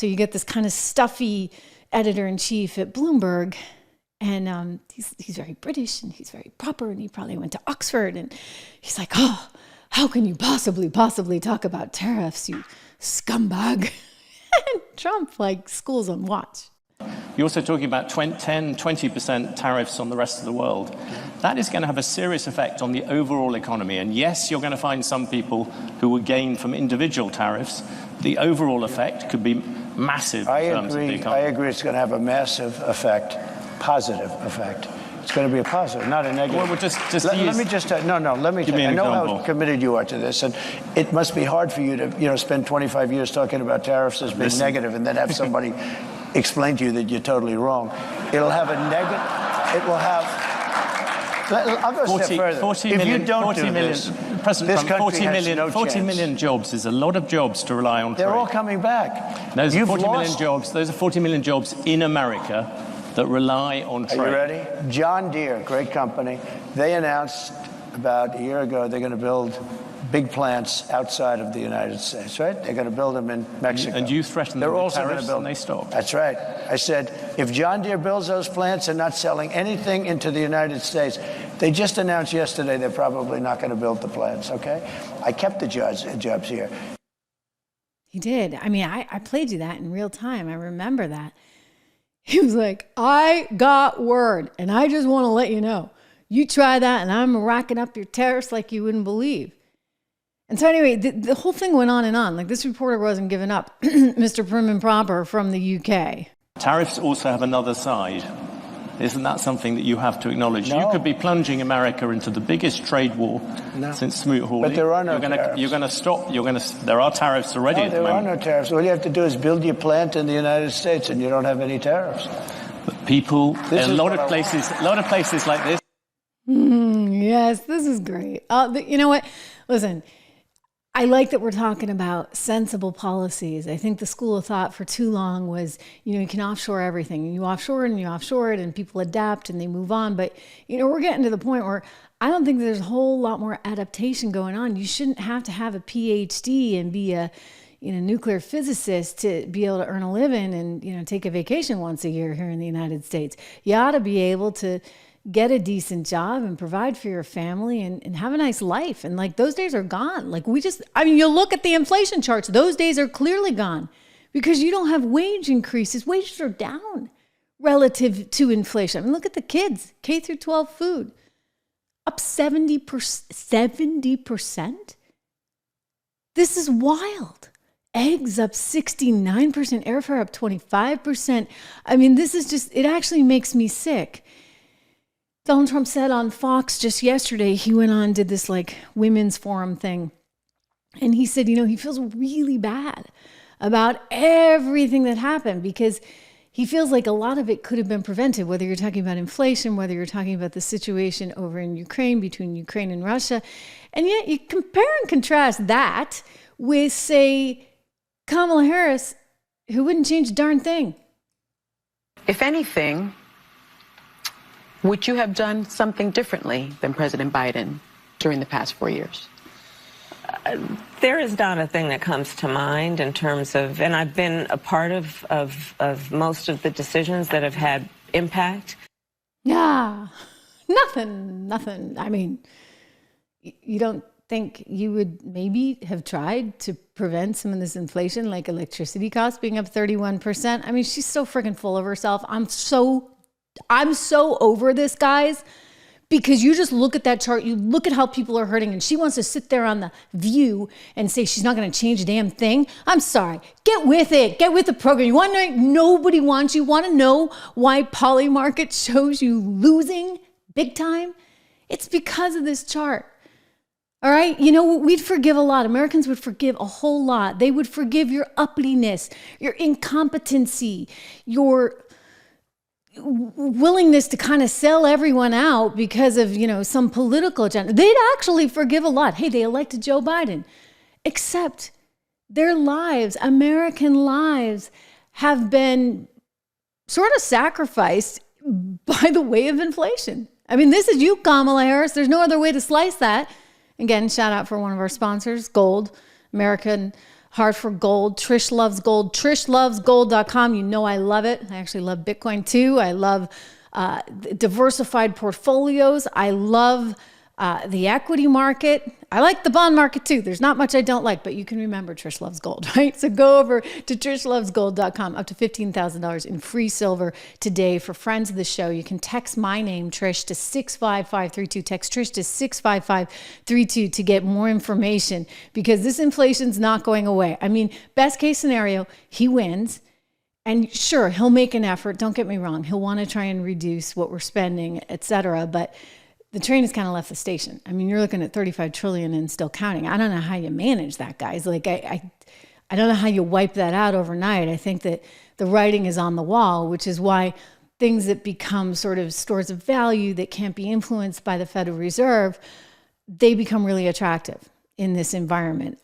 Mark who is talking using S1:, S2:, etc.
S1: So you get this kind of stuffy editor-in-chief at Bloomberg, and he's very British and he's very proper, and he probably went to Oxford, and he's like, oh, how can you possibly talk about tariffs, you scumbag? And Trump, like, school's on watch.
S2: You're also talking about 20% tariffs on the rest of the world. That is going to have a serious effect on the overall economy. And yes, you're going to find some people who will gain from individual tariffs. The overall effect could be massive in terms of the economy.
S3: I agree it's going to have a massive effect, positive effect. It's going to be a positive, not a negative.
S2: Well,
S3: let me just tell you, I know how committed you are to this, and it must be hard for you to, spend 25 years talking about tariffs as being negative and then have somebody explain to you that you're totally wrong. It'll have a negative, it will have, I'll go a step further.
S2: 40 million jobs is a lot of jobs to rely on trade.
S3: They're all coming back.
S2: Those are 40 million jobs in America that rely on trade.
S3: Are you ready? John Deere, great company, they announced about a year ago they're going to build big plants outside of the United States, right? They're going to build them in Mexico.
S2: And you threatened them with tariffs and they stopped.
S3: That's right. I said, if John Deere builds those plants, they're not selling anything into the United States. They just announced yesterday they're probably not going to build the plants, okay? I kept the jobs here.
S1: He did. I mean, I played you that in real time. I remember that. He was like, I got word, and I just want to let you know. You try that, and I'm racking up your tariffs like you wouldn't believe. And so anyway, the whole thing went on and on. Like, this reporter wasn't giving up. Mr. Prim and Proper from the UK.
S2: Tariffs also have another side. Isn't that something that you have to acknowledge?
S3: No.
S2: You could be plunging America into the biggest trade war since Smoot-Hawley.
S3: But there are no tariffs.
S2: You're going to stop. There are tariffs already at the moment.
S3: There are no tariffs. All you have to do is build your plant in the United States, and you don't have any tariffs.
S2: But people, a lot of places like this.
S1: Yes, this is great. You know what? Listen. I like that we're talking about sensible policies. I think the school of thought for too long was, you can offshore everything. You offshore it and you offshore it and people adapt and they move on. But, we're getting to the point where I don't think there's a whole lot more adaptation going on. You shouldn't have to have a PhD and be a nuclear physicist to be able to earn a living and, take a vacation once a year here in the United States. You ought to be able to get a decent job and provide for your family and have a nice life. And like, those days are gone. Like, you look at the inflation charts, those days are clearly gone because you don't have wage increases. Wages are down relative to inflation. I mean, look at the kids, K through 12 food, up 70%. 70%? This is wild. Eggs up 69%, airfare up 25%. I mean, this is just, it actually makes me sick. Donald Trump said on Fox just yesterday, he went on, did this like women's forum thing. And he said, he feels really bad about everything that happened because he feels like a lot of it could have been prevented, whether you're talking about inflation, whether you're talking about the situation over in Ukraine, between Ukraine and Russia. And yet you compare and contrast that with, say, Kamala Harris, who wouldn't change a darn thing.
S4: If anything, would you have done something differently than President Biden during the past 4 years?
S5: There is not a thing that comes to mind in terms of, and I've been a part of most of the decisions that have had impact.
S1: Yeah, nothing. I mean, you don't think you would maybe have tried to prevent some of this inflation, like electricity costs being up 31%? I mean, she's so freaking full of herself. I'm so over this, guys, because you just look at that chart, you look at how people are hurting, and she wants to sit there on The View and say she's not going to change a damn thing. I'm sorry. Get with it. Get with the program. You want to know nobody wants you? Want to know why Polymarket shows you losing big time? It's because of this chart. All right? We'd forgive a lot. Americans would forgive a whole lot. They would forgive your uppityness, your incompetency, your willingness to kind of sell everyone out because of, some political agenda. They'd actually forgive a lot. Hey, they elected Joe Biden. Except their lives, American lives, have been sort of sacrificed by the way of inflation. I mean, this is you, Kamala Harris. There's no other way to slice that. Again, shout out for one of our sponsors, Gold, American Heart for Gold. Trish loves gold. TrishLovesGold.com. You know I love it. I actually love Bitcoin too. I love diversified portfolios. I love the equity market. I like the bond market too. There's not much I don't like, but you can remember Trish Loves Gold, right? So go over to TrishLovesGold.com, up to $15,000 in free silver today for friends of the show. You can text my name, Trish, to 65532. Text Trish to 65532 to get more information, because this inflation's not going away. I mean, best case scenario, he wins. And sure, he'll make an effort. Don't get me wrong. He'll want to try and reduce what we're spending, et cetera. But the train has kind of left the station. I mean, you're looking at 35 trillion and still counting. I don't know how you manage that, guys. Like, I don't know how you wipe that out overnight. I think that the writing is on the wall, which is why things that become sort of stores of value that can't be influenced by the Federal Reserve, they become really attractive in this environment.